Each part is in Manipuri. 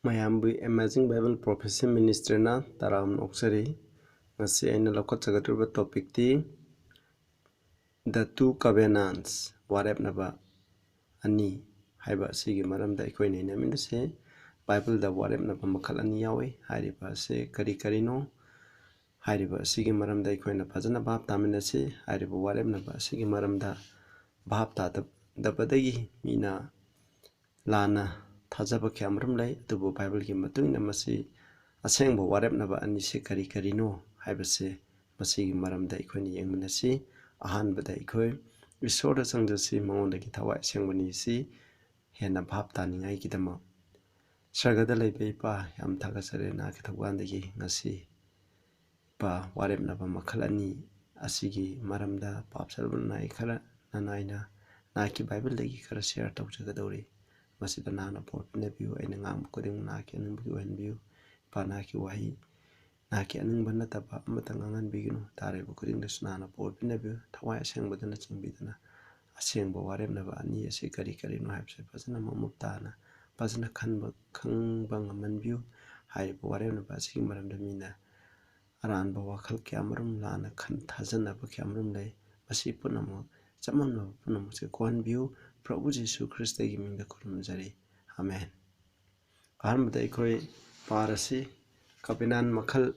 mayambu Amazing Bible Prophecy Ministry na taram noksari ngasi aina lokot sagatruba topic ti the two covenants warepnaba ani haiba sigi maramda ikoi nei namin se Bible da warepnaba makal ani yawe hariba se kari no hariba sigi maramda ikoi na phajana bab tamina se hariba warepnaba sigi maramda bab ta dabadagi mina lana thajaba kyamram lai tubu Bible ki matung na masi asengbo warepnaba ani se kari no haibase masigi maramda ikoi yengmina si ahan bada ikoi isora sangjasi mongonda ki thawai sengbani si hena bhab taningai kidama sargada laibe pa yam thagasare na ki thawandagi ngasi pa warepnaba makhalani asigi maramda papsalbun nai khara nanaina na ki Bible dagi khara share tawjagadori masida nana port ne view aina ngam koding na ki aning bi wen view pa na ki wahi na ki aning banna tapa amata ngangan bigino tare bu koding da nana port ne view thawai aseng badana chingbidana aseng bo warepnaba ani ase kari no habse pasana mamuptana pasana khanba khangbang man view hai bo warepnaba sigi maramda mina aran ba wakhal kyamrum lana khan thajana ba kyamrum lai masi punamo chamamno punamo se kon view Prabhu Jesu Christ gi mingda kurumjari amen armada ikoi parasi kapinan makhal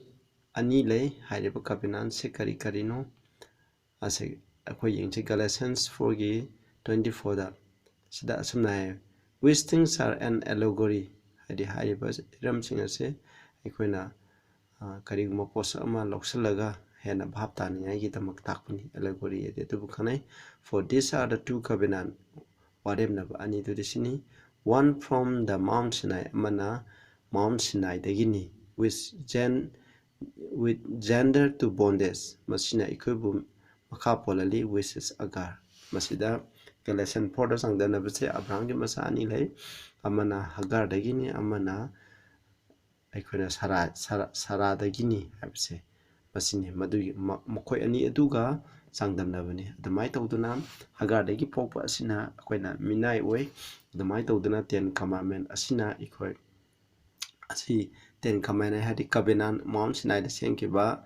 ani lei hairiba kapinan se kari no ase akoi yengchi Galatians 4 gi 24 da sida asumna which things are an allegory hairiba ramsing ase ikoina kariguma posa ama loksalaga hena bhab taningai gi tamak takpuni allegory ede tubu khanai for these are the two covenant warepnaba ani to disini one from the Mount Sinai amana Mount Sinai dagini with gender to bondage masina ikobu makha polali wishes agar masida Galatian 4 da sangdana base Abraham gi masa ani lai amana Hagar dagini amana aikona sara dagini habse masini madugi makoi ani aduga sangdamnabani adamai tawduna Hagar dagi pokpa asina akoina minai oi adamai tawduna 10 commandment asina ikoi asi 10 commandment hadi covenant Mount Sinai da sengkiba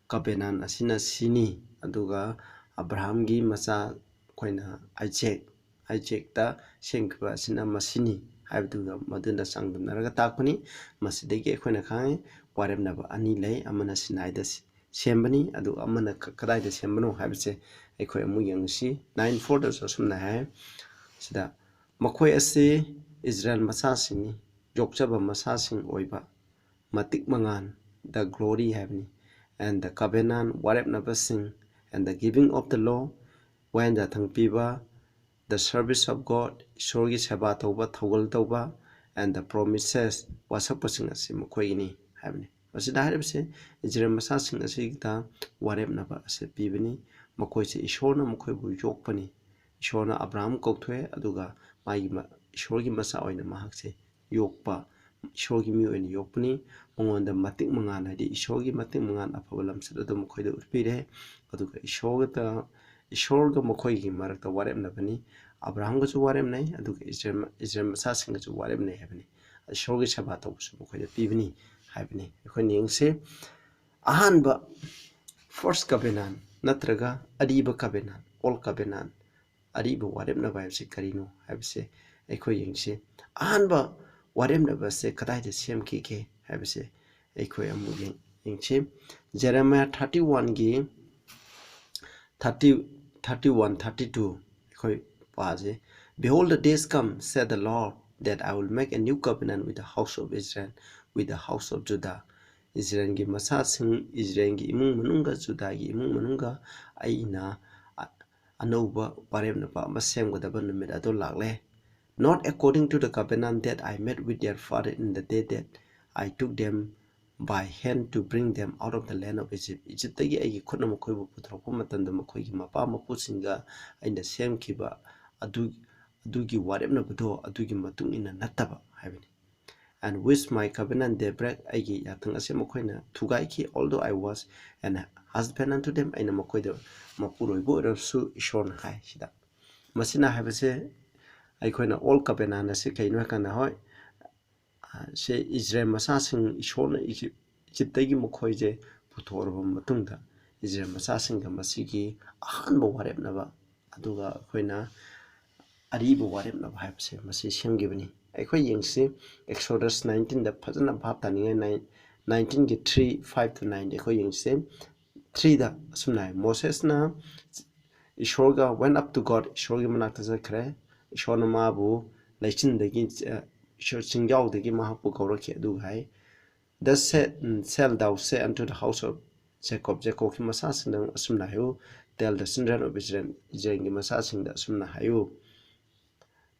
covenant asina sini aduga Abraham gi macha koina Isaac ta sengkiba asina masini haibduga madunda sangdamnaraga takpani masidagi akoina khangai warepnaba ani lei amana Sinai da sembani adu amana kadai da sembano haibse aikoi amu yangsi 9:4 da sumna hai sida makoi ase Israel masasing jokchaba masasing oiba matik mangan the glory havni and the covenant warepnaba sing and the giving of the law when the thangpiba the service of God Ishorgi seba tawba thawgal tawba and the promises wasapasing ase makoi ni havni masida haibse Israel masasing ase ta warepnaba ase pibani makoi se Ishorna makoi bu yokpani Ishorna Abraham kokthwe aduga mai Ishorgi masa oina mahakse yokpa Ishorgi mi oina yokpani mongonda matik mangan hadi Ishorgi matik mangan apabalam sadada makoi da urpire aduga Ishorga makoi gi marakta warepnabani Abraham ga su warepnai aduga Israel masasing ga su warepnai habani Ishorgi saba tawsu makoi da pibani habani ikoi yengse ahanba first covenant natraga Ariba covenant all covenant Ariba warepnaba habse karino habse aikoi yengse ahanba warepnaba se kadai da semkike habse aikoi amu yengse Jeremiah 31 gi 31-32 aikoi paje behold the days come said the Lord that I will make a new covenant with the house of Israel with the house of Judah Israel gi masasing Israel gi imung manunga Judah gi imung manunga aina anauba warepnaba masemgadaba numit ado lagle not according to the covenant that I made with their father in the day that I took them by hand to bring them out of the land of Egypt Egypt tagi ai khutna makoi bu puthrakpa matanda makoi gi mapa mapusinga aina semkiba adugi warepnabado adugi matung ina nataba habini and with my covenant they break aigi yatung ase makoina thugai ki although I was an husband unto them aina makoida mapuroi bo rasu ishon hai sida masina habase aikoina all covenant ase kaino kana hoi se Israel masasing ishona Egyptagi mukhoije puthorba matungda Israel masasing ga masigi ahanba warepnaba aduga akoina Ariba warepnaba haibse masi semgibani akhoi yengsi Exodus 19 da phajana bhab taningai 19 gi 3 5 to 9 akhoi yengsi 3 da sumnai Moses na Ishorga went up to God Ishorgi manakta zakre Ishorna mabu laichindagi Ishor chingyawdagi mahapu gaurakhi aduga hai thus shall thou say unto the house of Jacob Jacob ki masasing dang asumna hayu tell the children of Israel Israel ki masasing da asumna hayu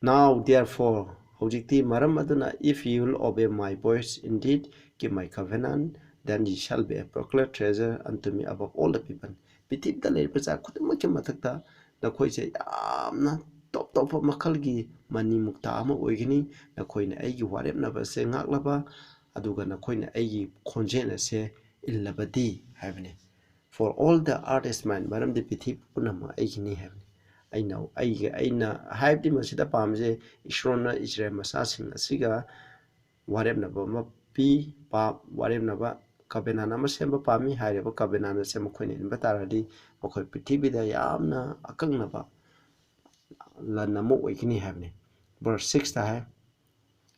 now therefore hojikti maram aduna if you will obey my voice indeed keep my covenant then ye shall be a peculiar treasure unto me above all the people pitip da le pacha khudma ki mathakta nakhoi se yamna top top makhalgi mani mukta ama oigini nakhoi na aigi warepnaba se ngaklaba aduga nakhoi na aigi khonjena se illabadi haibani for all the earth is mine maram de pitip punama aigini haibani aina haibdi masida pamje ishrona Israel masasing asiga warepnaba mapi pa warepnaba kabenana masemba pami haireba kabenana se mokhoine inba taradi mokhoi prithibida yamna akangnaba lanamo oigini haibani verse 6 ta hai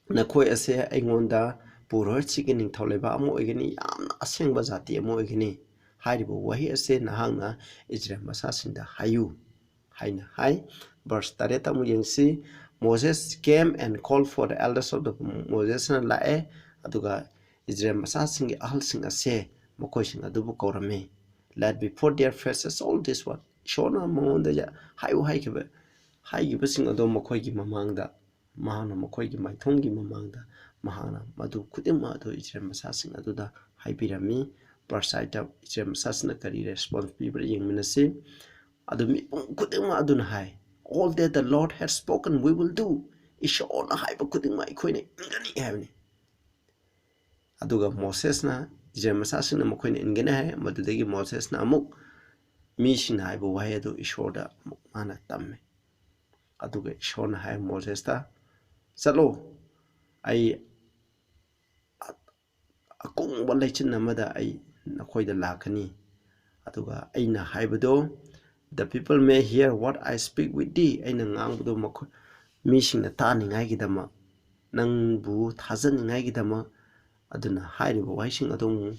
nakhoi ase aingonda purohit chiki ningthauleba amo oigini yamna asengba jati amo oigini hairiba wahi ase nahangna Israel masasingda hayu haina hai verse 8 amu yengsi Moses came and called for the elders of the Moses na lae aduga Israel masasing ahalsing ase mokoising adubu kaurame let before their faces all this one shona monda ya hayu haikiba haigibasing ado mokoigi mamangda mahana mokoigi maithongi mamangda mahana madu khudima ado Israel masasing aduda haibirami verse Israel masasina kari response pibra yengminase adumi khudima aduna hai all that the Lord has spoken we will do ishona haiba khudima ikhoine ingani haibni aduga Moses na Israel masasina mokoine ingane hai madudagi Moses na amuk misina haiba wahi ado ishoda mana tamme aduga ishona hai Moses ta chalo ai akung ba leichin namada ai nakhoida lakani aduga aina haibado the people may hear what I speak with thee aina ngangbudo makho misingna taningai gidama nangbu thajaningai gidama aduna hairiba waising adong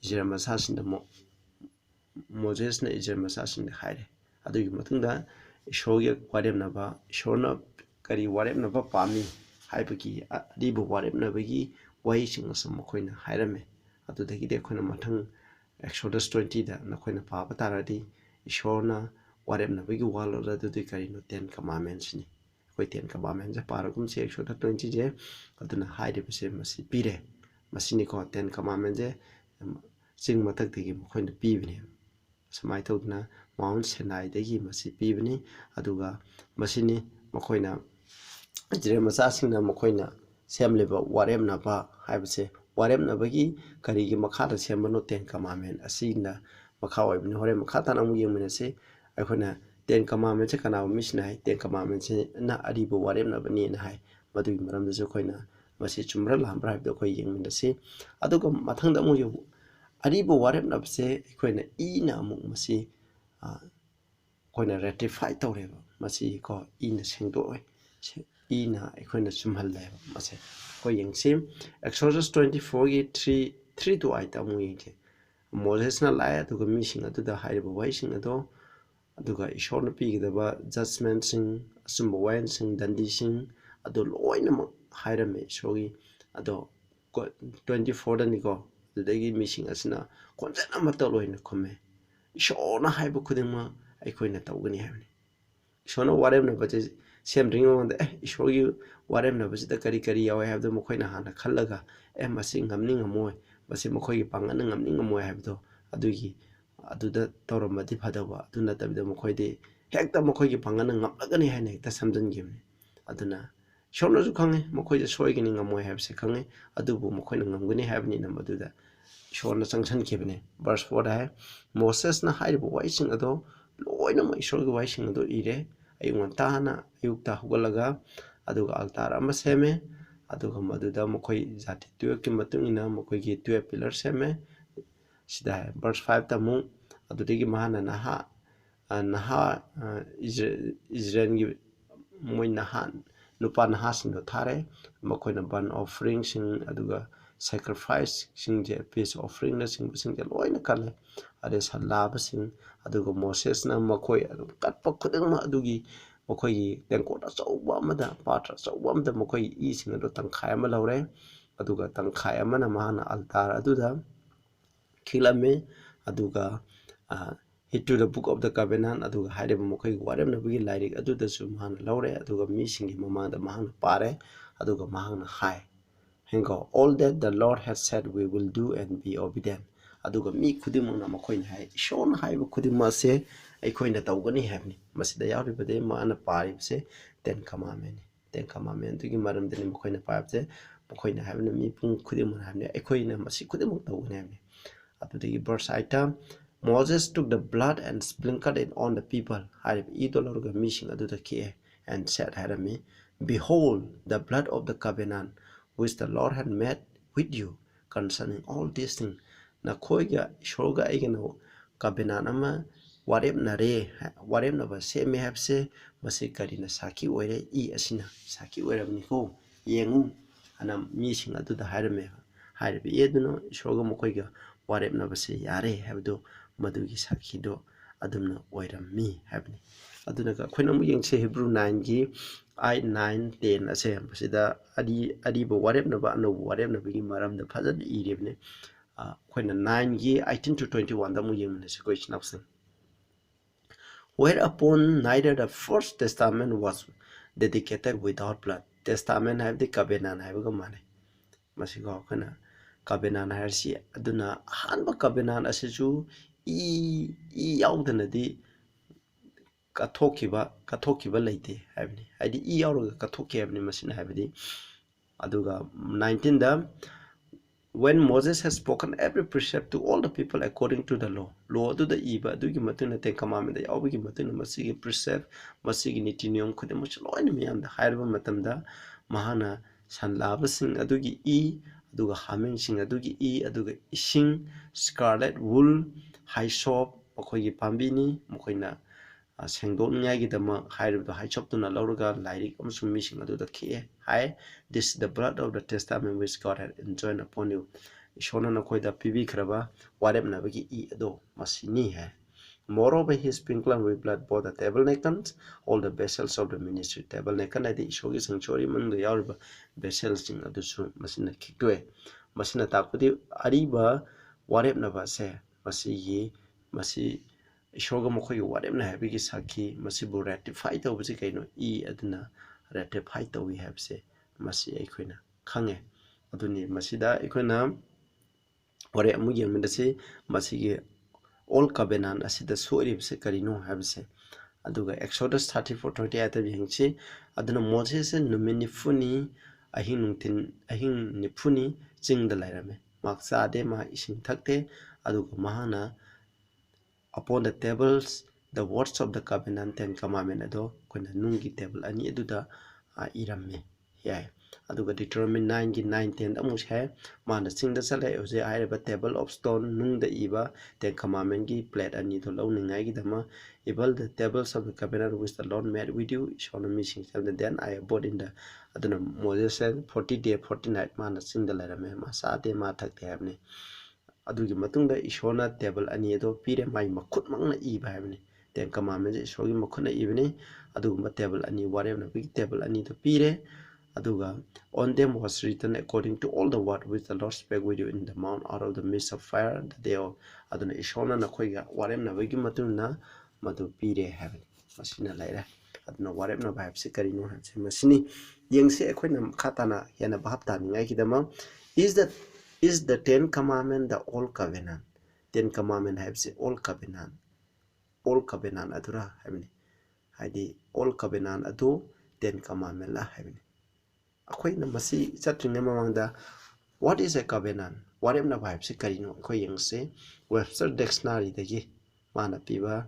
Israel masasingda Moses na Israel masasingda haire adugi matungda ishoge warepnaba ishorna kari warepnaba pami haibaki adibu warepnabagi waising asam makhoina hairame adudagi de khona mathang Exodus 20 da nakhoina paba taradi ishorna warepnabagi waloda dudi kari no 10 commandments ni koi 10 commandments ja paragum se Exodus 20 je aduna haire bise masi pire masini ko 10 commandments je sing matak digi makhoina pibni samai tawdna Mount Sinai dagi masi pibni aduga masini makhoina Israel masasingna makhoina semleba warepnaba haibse warepnabagi karigi makhada sembano 10 commandment asina makha oibni hore makha tanamu yengminase akhona 10 commandment kana misna hai 10 commandment na aribo warepnabani na hai madu maramda jo khoina masi chumra lambra habdo khoi yengminase aduga mathangda mu yo aribo warepnabse khoina ina mu masi khoina ratify tawreba masi ko ina sengdo ina khoina chumhalle mase ko yengsim Exodus 24 gi 3 to 8 amu yengke Moses na laia to mising aduda hairiba waising ado aduga ishorna pigidaba judgment sing asumba wain sing dandi sing ado loina hairame shogi ado 24 da niko adudagi mising asina konjana mata loina khome ishona haiba khudingma aikoina tawgani haibni ishona waremna baje semring on ishogi waremna baje da kari kari yawe habdo mokhoina hana khallaga masing ngamni ngamoy basi mokhogi pangana ngamni ngamoy habdo adugi aduda tawramadi phadaba aduna tabida mokhoide hekta mokhogi pangana ngamlagani haine hekta samjangimni aduna shona ju khange mokhoide soigini ngamoy habse khange adubu mokhoina ngamgani habni namaduda shona changchan khibne verse 4 da Moses na haibu waising ado loina ma ishorgi waising ado ire ayungan tahana ayukta hugalaga aduga altar ama seme aduga maduda mokoi jati 12 ki matungina mokoi gi 12 pillar seme sida verse 5 tamu adudigi mahana naha Israel gi moi naha nupa naha sing thare mokoi na ban offering sing aduga sacrifice sing je peace offering na sing je loina kale ade salaba sing aduga Moses na mokoi katpa khudang ma adugi mokoi gi tengkota chauba amada patra chauba amada mokoi I sing ado tangkhai ama laure aduga tangkhai ama na mahana altar aduda khilame aduga into the book of the covenant aduga haideba mokoi warem na bigi lairik aduda su mahana laure aduga mi singi mamang da mahana pare aduga mahana hai hengo all that the Lord has said we will do and be obedient aduga mi khudimang na mokoi na hai shon hai ba khudimang se aikoi na tawgani habni masida yawri bade maana pari se ten commandment gi maram de mokoi na paapse mokoi na habni mi pung khudimang habni aikoi na masi khudimang tawgani habni adudagi verse item Moses took the blood and sprinkled it on the people idolorga missing aduda ki and said harami behold the blood of the covenant which the Lord had made with you concerning all these things na khoiga shoga igeno covenant ama warem na ba se me have se masi karina saki oire I asina saki oirabni ko yengu ana missing aduda harame haibe yeduno shoga mokoiga warem na ba se yare habdo madugi saki do adumna oirammi habni aduna ka khoina mu yengse Hebrew 9 gi 8 9 10 ase basida adi bo warem na ba no warem na bigi maram da fazad irebne khoina 9 gi 18 to 21 da mu yengne se ko isnapsen whereupon neither the first testament was dedicated without blood testament have the covenant have ga mane masigo kana covenant harsi aduna hanba covenant asisu I yaudana di kathokiba leite habni haidi I yauraga kathoki habni masina habdi aduga 19 da when Moses has spoken every precept to all the people according to the law aduda iba adugi matuna ten commandment da yawbigi matuna masigi precept masigi niti niyam khudam loina miyam da hairba matamda mahana sanlabasing adugi aduga haming sing adugi aduga ising scarlet wool hyssop mokoi pambini mokoina sengdon nyai gi dama hairba hyssop tuna lauraga lairik amsung missing aduda ki hai this is the blood of the testament which God had enjoined upon you ishona na koida pibi khraba warem na bagi ado masini hai moreover he sprinkled with blood both the tabernacles all the vessels of the ministry tabernacle adi ishogi sanctuary man the yarba vessels sing adusu masina khitwe masina takudi ariba warem na ba se masi ishoga mokoi warem na habigi saki masi bu ratify to busi kaino aduna ratify to we have se masi aikoina khange aduni masida aikoina ware amu yengmendase masigi all covenant asida soiri se karino habse aduga Exodus 34:28 ta bihingchi aduna Moses numini funi ahin nifuni jingda lairame maksa de ma ising thakte aduga mahana upon the tables the words of the covenant and commandment ado kona nungi table ani aduda iramme yai aduga determine 9 gi 9 10 amus hai mana singda sale oje aireba table of stone nungda iba ten commandment gi plate ani to lowningai gi dama evil the tables of the covenant which the Lord made with you shall not missing then I abode in the aduna Moses said 40 day 40 night mana singda lairame ma saate ma thakte habne adugi matungda ishona table ani do pire mai makhut mangna iba habne ten commandment ishogi makhuna ibne aduga table ani warem na big table ani to pire aduga on them was written according to all the word which the Lord spake with you in the mount out of the midst of fire the day of aduna ishona na khoiga warem na bigi matungna madu pire habne masina laira aduna warem na vibe se karino habse masini yengse ekhoina khatana yana bhapta ningai kidama is the 10 commandment the old covenant 10 commandment have say old covenant adura habni haidi old covenant adu 10 commandment la habni akoina masi chatringa mamangda what is a covenant warem na vibe se karino ko yengse Webster dictionary dagi mana piba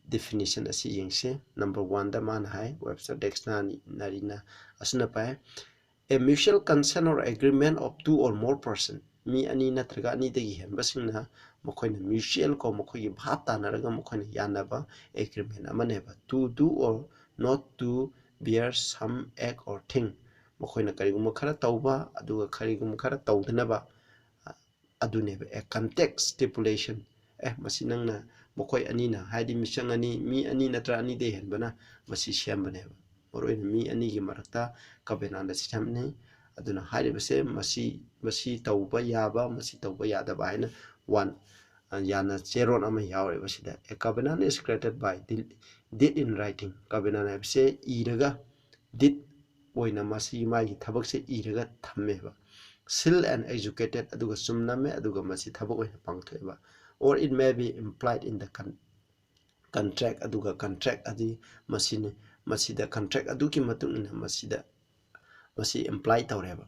definition asi yengse number 1 da mana hai Webster dictionary narina asna pai A mutual consent or agreement of 2 or more person mi ani natraga ani dagi henbasingna mokoina mutual ko mokoi bhat tanaraga mokoina yanaba agreement amaneba to do or not to bear some act or thing mokoina karigum khara tauba aduga karigum khara taudanaba aduneba a context stipulation masinangna mokoi anina haidi misang ani mi ani natra ani de henbana masi siambaneba oroina mi ani gi marakta kabenanda sitamne aduna hairibase masi tauba yaba masi tauba yadaba haina one yana cheron ama yawre basida a covenant is created by did in writing covenant habse iraga did oina masi magi thabak se iraga thammeba seal and educated aduga sumname aduga masi thabak oina pangthoeba or it may be implied in the contract aduga contract adi masida contract aduki matungna masi imply tawreba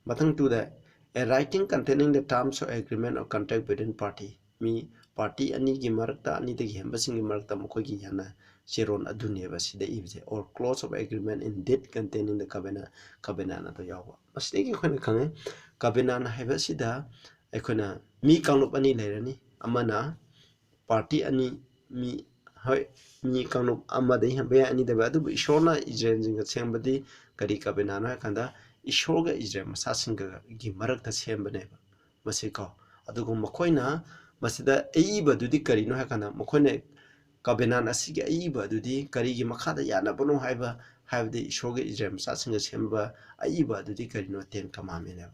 mathang to the a writing containing the terms of agreement or contract between party mi party ani gi marakta ani de hembasing gi marakta mokoi gi yana cheron aduneba sida ibje or clause of agreement in deed containing the covenant ato yawa masigi khona khange covenant haiba sida aikona mi kanglup ani leirani amana party ani mi hoi mi kanglup amade hembe ani de badu ishona ijenjing sembadi kari covenant ha kanda ishorga Israel masasinga gi marakta sembane masiko adugo makoina masida eiba dudi kari no hakana makoina covenant asigi eiba dudi kari gi makhada yana bono haiba haibde ishorga Israel masasinga semba eiba dudi kari no ten commandment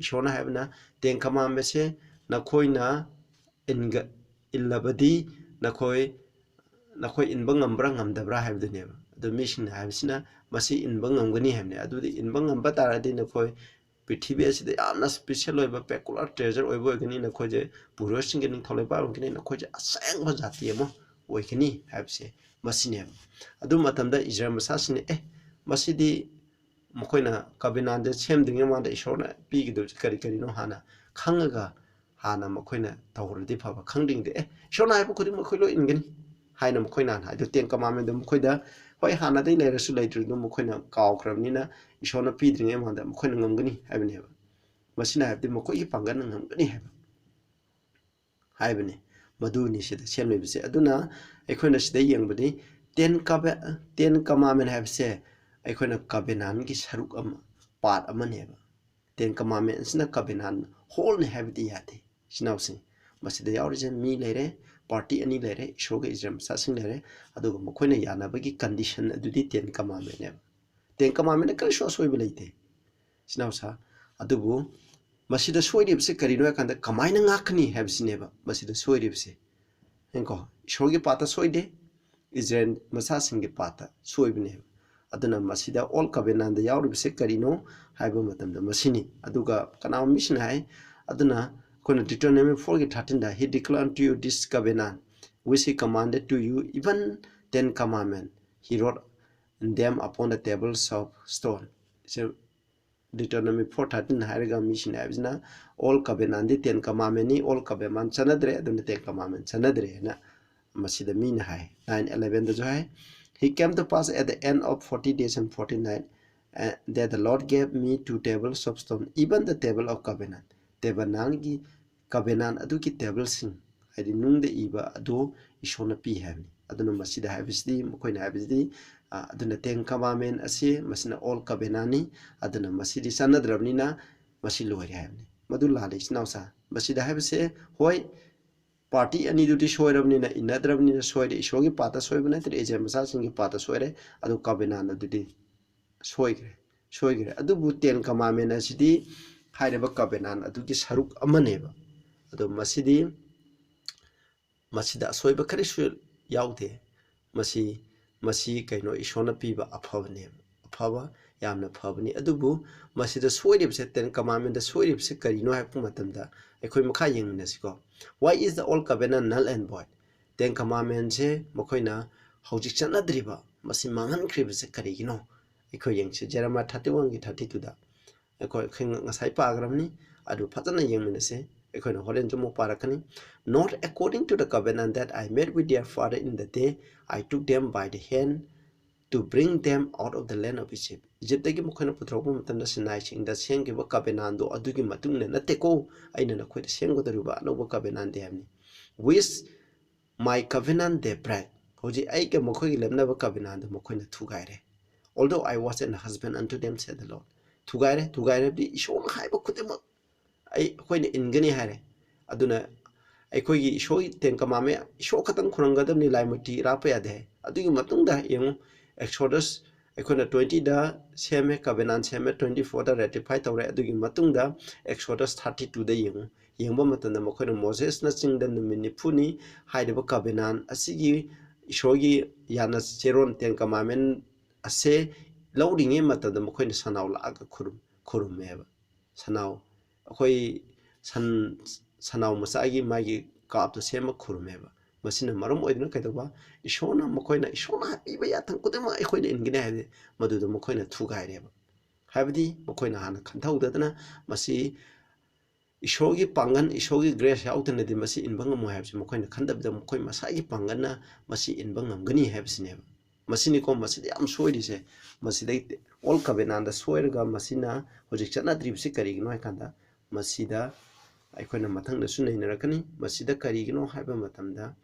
ishona haibna ten commandment se nakoina inga illabadi nakoi inba ngambra ngamdabra haibduneba adu mission haibsina masi inba ngamgani haibne adu inba ngamba taradi nakoi Prithvi असिदे यामना special होइबा peculiar treasure होइबो गनि नखोजे पुरुषसिंग नि थलेबा गनि नखोजे असंग जाति एमो ओइखनि हाबसे मसिने अदु मतमदा इजरा मसासिने मसिदि मखोइना कबिनान दे सेमदिंगे मादा इशोरना पिगिदो करि करि नो हाना खंगगा हाना मखोइना तौरदि फबा खंदिंदे इशोरना हाइबो खुदि मखोइलो इनगनि हाइना मखोइना हाइदो तेन कमामे दम खोइदा होय हाना दे लेरसु लैद्रु मखोइना कावख्रमनिना इशोरना पिद्रिंगे मादा मखोइना ngमगनि हाइबने मसिना हाइबदि मखोइ पांगन ngमगनि हाइबने मदुनि सिदा सेमलेबिसे अदुना एखोइना सिदा यंगबदि तेन कमामेन हाइबसे एखोइना कबेनान की सरुक अम पार्ट अमनेबा तेन कमामेन सिना कबेनान होल ने हाइबदि याते सिनावसिं मसिदा यावरिजे मी लेरे पार्टी अनि लेरे इशोरगा इजरम सासिंग लेरे अदुगा मखोइना यानाबगी कंडीशन अदुदि तेन कमामेन तेन कमामेन करिसो सोइबे लेते सिनावसा अदुबु मसिदा सोइरिबसे करिनो याकंदा कमाइना ngakni habsineba masida soiribse enko ishorgi pata soide Israel masasingi pata soibne aduna masida all covenant yauribse karino haiba matamda masini aduga kana mission hai aduna kona Deuteronomy 4:13 da he declared unto you this covenant which he commanded to you even 10 commandments he wrote them upon the tables of stone. So Deuteronomy 4:13 hairaga mission habisna all covenant di 10 commandment ni all covenant chanadre aduna 10 commandment chanadre na masida min hai 9:11 da jo hai he came to pass at the end of 40 days and 40 nights that the Lord gave me 2 tables of stone even the table of covenant tebanang gi covenant adu ki table sing hadi nung de iba adu ishona pi habni aduna masida habisdi mokoina habisdi aduna 10 commandment asi masina all covenant aduna masidi sanadrabnina masi loire habni madu lale snausa masida habse hoy party ani duty soirabnina inadrabnina soire ishogi pata soibna tre eje masa singi pata soire adu covenant duty soigre adu bu 10 commandment asidi haireba covenant adu ki saruk amaneba adu masida soiba karisu yaude masi kaino ishona piba afabne afaba yamna fabni adubu masida soiribse 10 commandment da soiribse karino haipu matamda ekhoi makha yengnesiko why is the old covenant null and void 10 commandment se makoina hojik chanadriba masi mangan kribse karigino ekhoi yengse Jeremiah 31 gi 32 da ekhoi khing ngasai pagramni adu phajana yengmenase ekhoi horen jomo parakani not according to the covenant that I made with their father in the day I took them by the hand to bring them out of the land of Egypt Egyptagi mukhoina puthropa matamda sinai singda senggiba covenant do adugi matungna nateko aina na khoida senggodariba anoba covenant de hamni with my covenant they break hoji aike mokhoi lemnaba covenant mukhoina thugaire although I was an husband unto them said the Lord thugaire di ishon haiba khudema ai khoina ingani hare aduna ꯑꯩꯈꯣꯏꯒꯤ ꯏꯁꯣꯔꯒꯤ ꯇꯦꯟ ꯀꯃꯥꯟꯃꯦꯟ ꯏꯁꯣꯔ ꯈꯛꯇꯪ ꯈꯨꯔꯝꯒꯗꯕꯅꯤ ꯂꯥꯏꯃꯨꯇꯤ ꯏꯔꯥꯠꯄ ꯌꯥꯗꯦ ꯑꯗꯨꯒꯤ ꯃꯇꯨꯡꯗ ꯌꯦꯡꯉꯨ ꯑꯦꯛꯁꯣꯗꯁ ꯑꯩꯈꯣꯏꯅ 20ꯗ ꯁꯦꯝꯃꯦ ꯀꯕꯦꯅꯥꯟ ꯁꯦꯝꯃꯦ 24ꯗ ꯔꯦꯇꯤꯐꯥꯏ ꯇꯧꯔꯦ ꯑꯗꯨꯒꯤ ꯃꯇꯨꯡꯗ ꯑꯦꯛꯁꯣꯗꯁ 32ꯗ ꯌꯦꯡꯕ ꯃꯇꯝꯗ ꯃꯈꯣꯏꯅ ꯃꯣꯖꯦꯁꯅ ꯆꯤꯡꯗ ꯅꯨꯃꯤꯠ 90ꯅꯤ ꯍꯥꯏꯔꯤꯕ ꯀꯕꯦꯅꯥꯟ ꯑꯁꯤꯒꯤ ꯏꯁꯣꯔꯒꯤ ꯌꯥꯅ ꯆꯦꯔꯣꯟ ꯇꯦꯟ ꯀꯃꯥꯟꯃꯦꯟ ꯑꯁꯦ ꯂꯧꯔꯤꯉꯩ ꯃꯇꯝꯗ ꯃꯈꯣꯏꯅ ꯁꯅꯥꯎ ꯂꯥꯛꯑꯒ ꯈꯨꯔꯨꯝꯃꯦꯕ ꯁꯅꯥꯎ ꯑꯩꯈꯣꯏ ꯁꯅꯥꯎ ꯃꯆꯥꯒꯤ ꯃꯥꯒꯤ ꯀꯥꯞꯇꯨ ꯁꯦꯝꯃ ꯈꯨꯔꯨꯝꯃꯦꯕ ꯃꯁꯤꯅ ꯃꯔꯝ ꯑꯣꯏꯗꯨꯅ ꯀꯩꯗꯧꯕ ꯏꯁꯣꯔꯅ ꯃꯈꯣꯏꯅ ꯏꯁꯣꯔꯅ ꯍꯥꯏꯕꯤꯕ ꯌꯥꯊꯪ ꯈꯨꯗꯤꯡꯃꯛ ꯑꯩꯈꯣꯏꯅ ꯏꯟꯒꯅꯤ ꯍꯥꯏꯕꯗꯤ ꯃꯗꯨꯗ ꯃꯈꯣꯏꯅ ꯊꯨꯒꯥꯏꯔꯦꯕ ꯍꯥꯏꯕꯗꯤ ꯃꯈꯣꯏꯅ ꯍꯥꯟꯅ ꯈꯟꯊꯍꯧꯗꯗꯅ ꯃꯁꯤ ꯏꯁꯣꯔꯒꯤ ꯄꯥꯡꯒꯟ ꯏꯁꯣꯔꯒꯤ ꯒ꯭ꯔꯦꯁ ꯌꯥꯎꯗꯅꯗꯤ ꯃꯁꯤ ꯏꯟꯕ ꯉꯝꯃꯣꯏ ꯍꯥꯏꯕꯁꯤ ꯃꯈꯣꯏꯅ ꯈꯟꯗꯕꯗ ꯃꯈꯣꯏ ꯃꯁꯥꯒꯤ ꯄꯥꯡꯒꯟꯅ ꯃꯁꯤ ꯏꯟꯕ ꯉꯝꯒꯅꯤ ꯍꯥꯏꯕꯁꯤꯅꯦꯕ ꯃꯁꯤꯅꯤꯀꯣ ꯃꯁꯤꯗ ꯌꯥꯝ ꯁꯣꯏꯔꯤꯁꯦ ꯃꯁꯤꯗꯩ ꯑꯣꯜ ꯀꯕꯦꯅꯥꯟꯗ ꯁꯣꯏꯔꯒ ꯃꯁꯤꯅ ꯍꯧꯖꯤꯛ ꯆꯠꯅꯗ꯭ꯔꯤꯕꯁꯤ ꯀꯔꯤꯒꯤꯅꯣ ꯍꯥꯏꯀꯥꯟꯗ ꯃꯁꯤꯗ ꯑꯩꯈꯣꯏꯅ ꯃꯊꯪꯗꯁꯨ ꯅꯩꯅꯔꯛꯀꯅꯤ ꯃꯁꯤꯗ ꯀꯔꯤꯒꯤꯅꯣ ꯍꯥꯏꯕ ꯃꯇꯝꯗ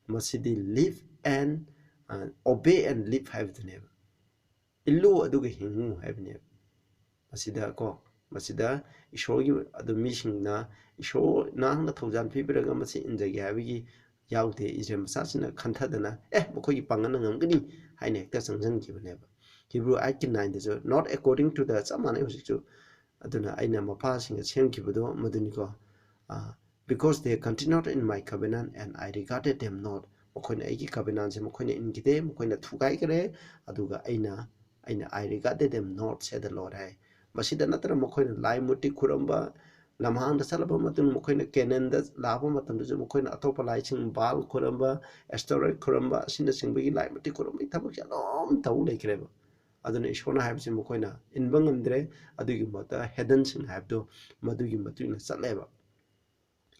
ꯃꯁꯤꯗꯤ ꯂꯤꯞ ꯑꯦꯟ ꯑꯣꯕꯦ ꯑꯦꯟ ꯂꯤꯞ ꯍꯥꯏꯕꯗꯨꯅꯦꯕ ꯏꯜꯂꯨ ꯑꯗꯨꯒ ꯍꯤꯡꯉꯨ ꯍꯥꯏꯕꯅꯦꯕ ꯃꯁꯤꯗ ꯀꯣ ꯃꯁꯤꯗ ꯏꯁꯣꯔꯒꯤ ꯑꯗꯨ ꯃꯤꯁꯤꯡꯅ ꯏꯁꯣꯔ ꯅꯍꯥꯛꯅ ꯊꯧꯖꯥꯜ ꯄꯤꯕꯤꯔꯒ ꯃꯁꯤ ꯏꯟꯖꯒꯦ ꯍꯥꯏꯕꯒꯤ ꯌꯥꯎꯗꯦ ꯏꯖꯔꯦꯜ ꯃꯆꯥꯁꯤꯅ ꯈꯟꯊꯗꯅ ꯃꯈꯣꯏꯒꯤ ꯄꯥꯡꯒꯟꯅ ꯉꯝꯒꯅꯤ ꯍꯥꯏꯅ ꯍꯦꯛꯇ ꯆꯪꯁꯤꯟꯈꯤꯕꯅꯦꯕ ꯍꯤꯕ꯭ꯔꯨ 8:9ꯗꯁꯨ ꯅꯣꯠ ꯑꯦꯀꯣꯔꯗꯤꯡ ꯇꯨ ꯗ ꯆꯞ ꯃꯥꯟꯅꯩ ꯍꯧꯖꯤꯛꯁꯨ ꯑꯗꯨꯅ ꯑꯩꯅ ꯃꯄꯥꯁꯤꯡꯒ ꯁꯦꯝꯈꯤꯕꯗꯣ ꯃꯗꯨꯅꯤꯀꯣ because they continued in my covenant and I regarded them not ꯃꯈꯣꯏꯅ ꯑꯩꯒꯤ ꯀꯕꯦꯅꯥꯟꯁꯦ ꯃꯈꯣꯏꯅ ꯏꯟꯈꯤꯗꯦ ꯃꯈꯣꯏꯅ ꯊꯨꯒꯥꯏꯈ꯭ꯔꯦ ꯑꯗꯨꯒ ꯑꯩꯅ I regarded them not said the Lord ꯍꯥꯏ ꯃꯁꯤꯗ ꯅꯠꯇꯅ ꯃꯈꯣꯏꯅ ꯂꯥꯏ ꯃꯨꯔꯇꯤ ꯈꯨꯔꯝꯕ ꯂꯝꯍꯥꯡꯗ ꯆꯠꯂꯕ ꯃꯇꯨꯡ ꯃꯈꯣꯏꯅ ꯀꯦꯅꯦꯟꯗ ꯂꯥꯛꯄ ꯃꯇꯝꯗꯁꯨ ꯃꯈꯣꯏꯅ ꯑꯇꯣꯞꯄ ꯂꯥꯏꯁꯤꯡ ꯕꯥꯜ ꯈꯨꯔꯝꯕ ꯑꯦꯁꯇꯣꯔꯦꯠ ꯈꯨꯔꯝꯕ ꯑꯁꯤꯅꯆꯤꯡꯕꯒꯤ ꯂꯥꯏ ꯃꯨꯔꯇꯤ ꯈꯨꯔꯝꯕꯒꯤ ꯊꯕꯛꯁꯦ ꯑꯗꯨꯝ ꯇꯧ ꯂꯩꯈ꯭ꯔꯦꯕ ꯑꯗꯨꯅ ꯏꯁꯣꯔꯅ ꯍꯥꯏꯕꯁꯤ ꯃꯈꯣꯏꯅ ꯏꯟꯕ ꯉꯝꯗ꯭ꯔꯦ ꯑꯗꯨꯒꯤ ꯃꯍꯨꯠꯇ ꯍꯦꯗꯟꯁꯤꯡ ꯍꯥꯏꯕꯗꯣ ꯃꯗꯨꯒꯤ ꯃꯇꯨꯡ ꯏꯟꯅ ꯆꯠꯂꯦꯕ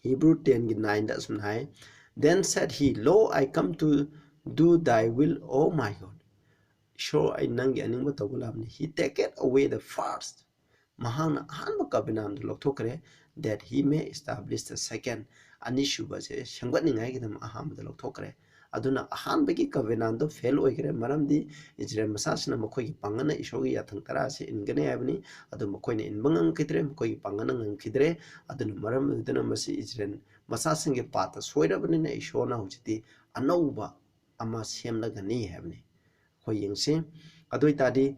Hebrew 10:9 asum hai then said he lo I come to do thy will O my God sure I nangi aningba togulamni he take it away the first mahana ahanba covenant lokthokre that he may establish the second anishuba je shangwatningai gidam ahamda lokthokre aduna ahanbagi covenant do fail oigre maramdi Israel masasna makhogi pangana isogi yathang tara se ingane habni adu makhoina inbangang kidre makhogi pangana ngang kidre aduna maram udana masi Israel masasinge pata soirabnina isona hujiti anauba ama semlagani habni khoi yengse adoi tadi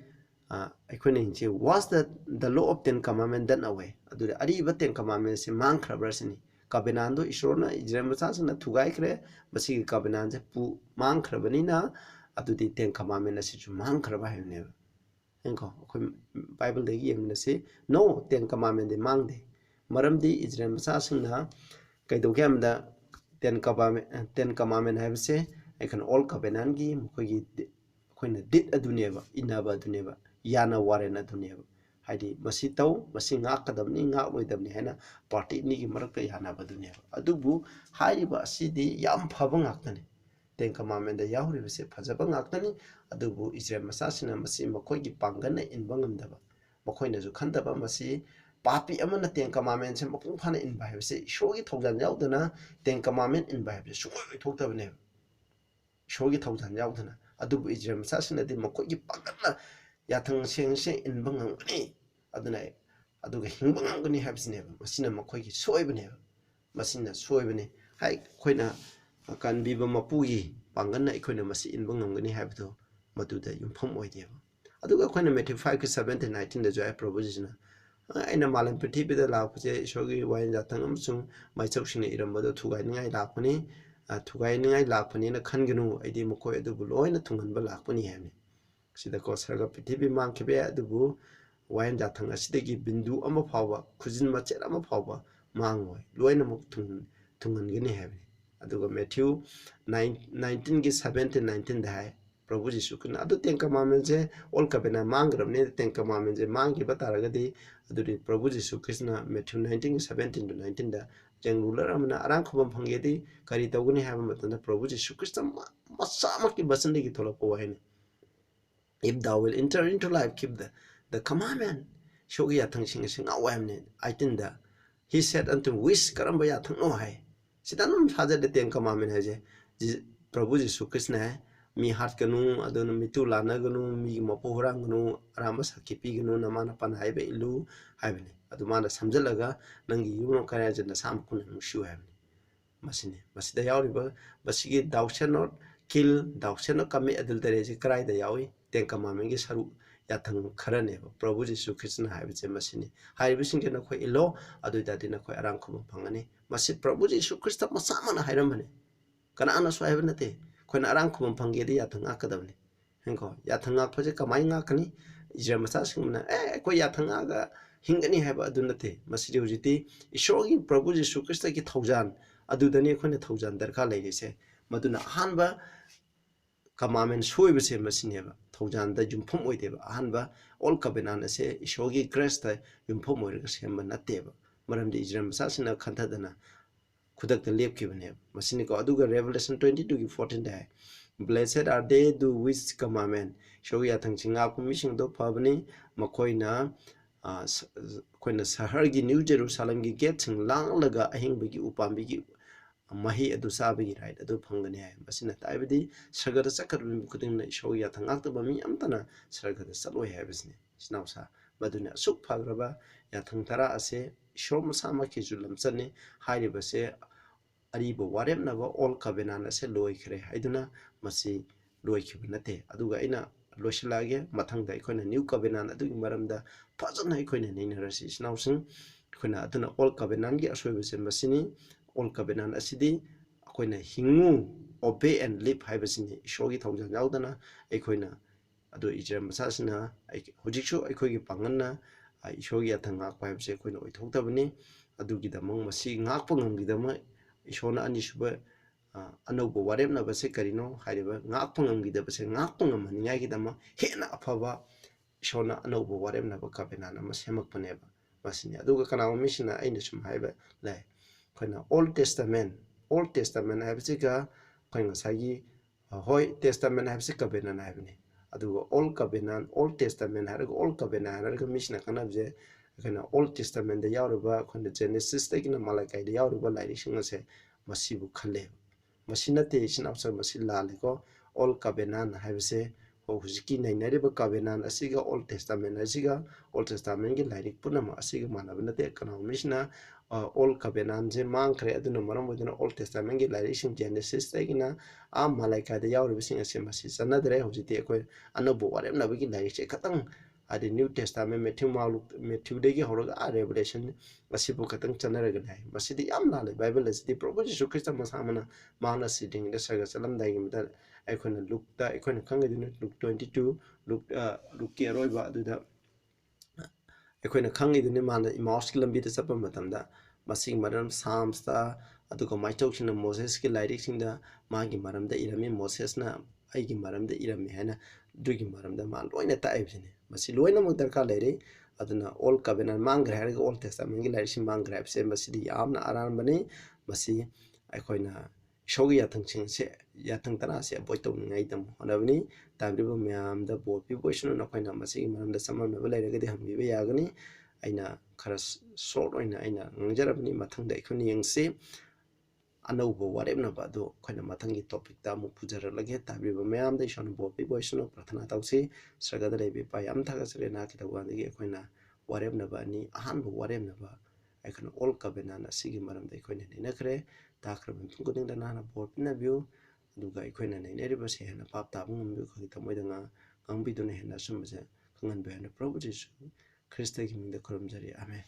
ꯑꯩꯈꯣꯏꯅ ꯌꯦꯡꯁꯤ was the law of 10 commandment done away ꯑꯗꯨꯗ ꯑꯔꯤꯕ 10 commandment ꯁꯦ ꯃꯥꯡꯈ꯭ꯔꯕ꯭ꯔꯥ ꯁꯤꯅꯤ ꯀꯕꯦꯅꯥꯟꯗꯣ ꯏꯁꯣꯔꯅ ꯏꯖꯔꯦꯜ ꯃꯆꯥꯁꯤꯡꯅ ꯊꯨꯒꯥꯏꯈ꯭ꯔꯦ ꯃꯁꯤꯒꯤ ꯀꯕꯦꯅꯥꯟꯁꯦ ꯃꯥꯡꯈ꯭ꯔꯕꯅꯤꯅ ꯑꯗꯨꯗꯤ 10 commandment ꯑꯁꯤꯁꯨ ꯃꯥꯡꯈ꯭ꯔꯕ ꯍꯥꯏꯕꯅꯦꯕ ꯌꯦꯡꯀꯣ ꯑꯩꯈꯣꯏ ꯕꯥꯏꯕꯜꯗꯒꯤ ꯌꯦꯡꯃꯤꯟꯅꯁꯤ ꯅꯣ 10 commandment ꯃꯥꯡꯗꯦ ꯃꯔꯝꯗꯤ ꯏꯖꯔꯦꯜ ꯃꯆꯥꯁꯤꯡꯅ ꯀꯩꯗꯧꯒꯦ ꯍꯥꯏꯕꯗ 10 commandment ꯍꯥꯏꯕꯁꯦ ꯑꯩꯈꯣꯏꯅ ꯑꯣꯜ ꯀꯕꯦꯅꯥꯟꯒꯤ ꯃꯈꯣꯏꯒꯤ ꯑꯩꯈꯣꯏꯅ ꯗꯤꯠ ꯑꯗꯨꯅꯦꯕ ꯏꯟꯅꯕ ꯑꯗꯨꯅꯦꯕ ꯌꯥꯅ ꯋꯥꯔꯦꯟ ꯑꯗꯨꯅꯦꯕ ꯍꯥꯏꯗꯤ ꯃꯁꯤ ꯇꯧ ꯃꯁꯤ ꯉꯥꯛꯀꯗꯕꯅꯤ ꯉꯥꯛꯂꯣꯏꯗꯕꯅꯤ ꯍꯥꯏꯅ ꯄꯥꯔꯇꯤ ꯑꯅꯤꯒꯤ ꯃꯔꯛꯇ ꯌꯥꯅꯕ ꯑꯗꯨꯅꯦꯕ ꯑꯗꯨꯕꯨ ꯍꯥꯏꯔꯤꯕ ꯑꯁꯤꯗꯤ ꯌꯥꯝ ꯐꯕ ꯉꯥꯛꯇꯅꯤ 10 commandmentꯗ ꯌꯥꯎꯔꯤꯕꯁꯦ ꯐꯖꯕ ꯉꯥꯛꯇꯅꯤ ꯑꯗꯨꯕꯨ ꯏꯖꯔꯦꯜ ꯃꯆꯥꯁꯤꯡꯅ ꯃꯁꯤ ꯃꯈꯣꯏꯒꯤ ꯄꯥꯡꯒꯟꯅ ꯏꯟꯕ ꯉꯝꯗꯕ ꯃꯈꯣꯏꯅꯁꯨ ꯈꯟꯗꯕ ꯃꯁꯤ ꯄꯥꯄꯤ ꯑꯃꯅ 10 commandmentꯁꯦ ꯃꯄꯨꯡ ꯐꯥꯅ ꯏꯟꯕ ꯍꯥꯏꯕꯁꯦ ꯏꯁꯣꯔꯒꯤ ꯊꯧꯖꯥꯜ ꯌꯥꯎꯗꯅ 10 commandment ꯏꯟꯕ ꯍꯥꯏꯕꯁꯦ ꯁꯨꯡꯑꯣꯏ ꯑꯣꯏꯊꯣꯛꯇꯕꯅꯦꯕ ꯏꯁꯣꯔꯒꯤ ꯊꯧꯖꯥꯜ ꯌꯥꯎꯗꯅ ꯑꯗꯨꯕꯨ ꯏꯖꯔꯦꯜ ꯃꯆꯥꯁꯤꯡꯅꯗꯤ ꯃꯈꯣꯏꯒꯤ ꯄꯥꯡꯒꯟꯅ ꯌꯥꯊꯪ ꯁꯦꯡꯁꯦ ꯏꯟꯕ ꯉꯝꯒꯅꯤ ꯑꯗꯨꯅ ꯑꯗꯨꯒ ꯍꯤꯡꯕ ꯉꯝꯒꯅꯤ ꯍꯥꯏꯕꯁꯤꯅꯦꯕ ꯃꯁꯤꯅ ꯃꯈꯣꯏꯒꯤ ꯁꯣꯏꯕꯅꯦꯕ ꯃꯁꯤꯅ ꯁꯣꯏꯕꯅꯤ ꯍꯥꯏ ꯑꯩꯈꯣꯏꯅ ꯀꯟꯕꯤꯕ ꯃꯄꯨꯒꯤ ꯄꯥꯡꯒꯟꯅ ꯑꯩꯈꯣꯏꯅ ꯃꯁꯤ ꯏꯟꯕ ꯉꯝꯒꯅꯤ ꯍꯥꯏꯕꯗꯣ ꯃꯗꯨꯗ ꯌꯨꯝꯐꯝ ꯑꯣꯏꯗꯦꯕ ꯑꯗꯨꯒ ꯑꯩꯈꯣꯏꯅ ꯃꯦꯊ꯭ꯌꯨ 5:17-19ꯗꯁꯨ ꯍꯥꯏ ꯄ꯭ꯔꯚꯨ ꯖꯤꯁꯨꯅ ꯑꯩꯅ ꯃꯥꯂꯦꯝ ꯄ꯭ꯔꯤꯊꯤꯕꯤꯗ ꯂꯥꯛꯄꯁꯦ ꯏꯁꯣꯔꯒꯤ ꯋꯥꯌꯦꯜ ꯌꯥꯊꯪ ꯑꯃꯁꯨꯡ ꯃꯥꯏꯆꯧꯁꯤꯡꯅ ꯏꯔꯝꯕꯗꯣ ꯊꯨꯒꯥꯏꯅꯤꯡꯉꯥꯏ ꯂꯥꯛꯄꯅꯤ ꯊꯨꯒꯥꯏꯅꯤꯡꯉꯥꯏ ꯂꯥꯛꯄꯅꯤꯅ ꯈꯟꯒꯅꯨ ꯑꯩꯗꯤ ꯃꯈꯣꯏ ꯑꯗꯨꯕꯨ ꯂꯣꯏꯅ ꯊꯨꯡꯍꯟꯕ ꯂꯥꯛꯄꯅꯤ ꯍꯥꯏꯕꯅꯤ ꯁꯤꯗꯀꯣ ꯁꯔꯒ ꯄ꯭ꯔꯤꯊꯤꯕꯤ ꯃꯥꯡꯈꯤꯕ ꯌꯥꯏ ꯑꯗꯨꯕꯨ ꯋꯥꯌꯦꯜ ꯌꯥꯊꯪ ꯑꯁꯤꯗꯒꯤ ꯕꯤꯟꯗꯨ ꯑꯃ ꯐꯥꯎꯕ ꯈꯨꯖꯤꯟ ꯃꯆꯦꯠ ꯑꯃ ꯐꯥꯎꯕ ꯃꯥꯡꯉꯣꯏ ꯂꯣꯏꯅꯃꯛ ꯊꯨꯡꯍꯟꯒꯅꯤ ꯍꯥꯏꯕꯅꯤ ꯑꯗꯨꯒ ꯃꯦꯊ꯭ꯌꯨ 19:17-19ꯗ ꯍꯥꯏ ꯄ꯭ꯔꯚꯨ ꯖꯤꯁꯨ ꯈ꯭ꯔꯤꯁꯅ ꯑꯗꯨ 10 commandmentꯁꯦ ꯑꯣꯜ ꯀꯕꯦꯅꯥꯟ ꯃꯥꯡꯈ꯭ꯔꯕꯅꯤꯅ 10 commandmentꯁꯦ ꯃꯥꯡꯈꯤꯕ ꯇꯥꯔꯒꯗꯤ ꯑꯗꯨꯗꯤ ꯄ꯭ꯔꯚꯨ ꯖꯤꯁꯨ ꯈ꯭ꯔꯤꯁꯅ ꯃꯦꯊ꯭ꯌꯨ 19:17-19ꯗ ꯌꯪ ꯔꯨꯂꯔ ꯑꯃꯅ ꯑꯔꯥꯡ ꯈꯨꯕꯝ ꯐꯪꯒꯦꯗꯤ ꯀꯔꯤ ꯇꯧꯒꯅꯤ ꯍꯥꯏꯕ ꯃꯇꯝꯗ ꯄ꯭ꯔꯚꯨ ꯖꯤꯁꯨ ꯈ꯭ꯔꯤꯁꯅ ꯃꯁꯥꯃꯛꯀꯤ ꯕꯆꯟꯗꯒꯤ ꯊꯣꯛꯂꯛꯄ ꯋꯥꯍꯩꯅꯤ if thou will enter into life keep the commandment shogi yathang sing sing awamne 18 da he said unto wish karamba yathang no hai sidanum saja de ten commandment haje Prabhu Jisu Krishna mi hat kanu adun mitu lana ganu mi mapo hurang ganu rama sakhi pi ganu namana pan haibe ilu haibne adu mana samjalaga nangi yuno kaya jana sam kun shu haibne masine masida yauriba basigi thou shall not kill thou shall not commit adultery je krai da yawi ten commandment ge saru yathang kharane Prabhu Jisu Krishna haibe je masine haibe sing na khoi ilo adu da dina khoi arang khum phangani masi Prabhu Jisu Krishna masamana hairamane kana ana so haibe nate khoi arang khum phangge de yathang akadabne henko yathang akpje kamai ngakani ijra masa singna khoi yathang aga hingani haiba adu nate masi hujiti ishogi Prabhu Jisu Krishna ki thaujan adudani khone thaujan darka leise maduna hanba commandment soibase masineba thaujan da jumphom oideba hanba all covenant ase ishogi grace ta jumphom oirga semba nateba maramdi ijram sasina khanthadana khudak da lepkibane masini ko aduga revelation 22 ki 14 da blessed are they do which commandment shogi athang chinga ku mising do phabani makoina koina sahar gi new jerusalem gi gate sing lang laga ahing bigi upambi gi mahi adu sabi right adu phangani hai masina taibidi sagara sakar kuding na show ya thangak to bami amtana sagara saloi hai bisne snausa baduna suk phagraba ya thangtara ase shom sama ki julam chane hairi base ariba warepnaba all covenant ase loi khre haiduna masi loi khibnate aduga ina loislage mathangda ikoina new covenant adu maramda fajana ikoina neinarasi snausing ikoina aduna all covenant gi asoibase masini all covenant asidi akoina hingu obey and live haibasini ishogi thaujan yaudana akoina ado ijra masasina hojiksu akoigi panganna ishogi athanga kwaibse akoina oithoktabani adugi damang masi ngakpa ngamgidama ishona anisuba anauba warepnabase karino haiba ngakpa ngamgidabase ngakpa ngamhaningaigidama hena afaba ishona anauba warepnaba covenant ama semakpaneba masini aduga kanawa misina aina sum haiba lai koina Old Testament habsiga koina sagi hoi Testament habsi covenant habni aduga Old Testament haraga Old covenant haraga misna kanabje koina Old Testament da yawraba koina Genesis tagina Malachi da yawraba lairi singase masibu khalle masina te sinapsa masilla ko Old covenant habse hujiki nainariba covenant asiga Old Testament asiga Old Testament gi lairi punama asiga manabna te kana misna Old covenant je mangkre aduna maram oduna Old Testament gi lairi Genesis tagina Malachi da yawraba sing ase masi sanadre hujiti ko anobo waremna bagi lairi che katang adi New Testament Matthew degi horoga Revelation masibu katang chanaraga dai masidi yam lale Bible asidi Prabhu Jisu Krishna masamana mana sitting the saga salam dai gimda aikona Luke da aikona khangiduna Luke 22 Luke ki aroiba aduda aikona khangiduna mana Emmaus ki lambi da chapa matamda masing maram Psalms da aduga maithok sina Moses ki lyric singda magi maram da irami Moses na aigi maram da irami haina dugi maram da ma loina ta aibsine masi loina mo darka leire aduna Old Covenant mangre haraga Old Testament gi lyric mangre habse masidi yamna aran bani masi aikoina shogi yathang ching se yathang tana se boy to ngai dam honabni tabribo myam da bo pi boysno na koina masi maram da samam na leire ga de hambi be yagani aina khara short oina aina ngjarabni mathang da ikuni yengse anauba warepnaba do koina mathangi topic ta mu pujaralage tabribo myam da ishon bo pi boysno prathana tawsi sagada lebe pa yam thaga sre na ki tawandi koina warepnaba ni ahanbo warepnaba aikana Old Covenant asigi maram da koina ni nakre takrabun tunguding da nana bo pina view duga koina nei neriba se hena pap ta bung mu ko tamoy da nga ngambi do ne hena sumse kangan be hena Prabhu Jisu Krista gi mingda koramjari amen.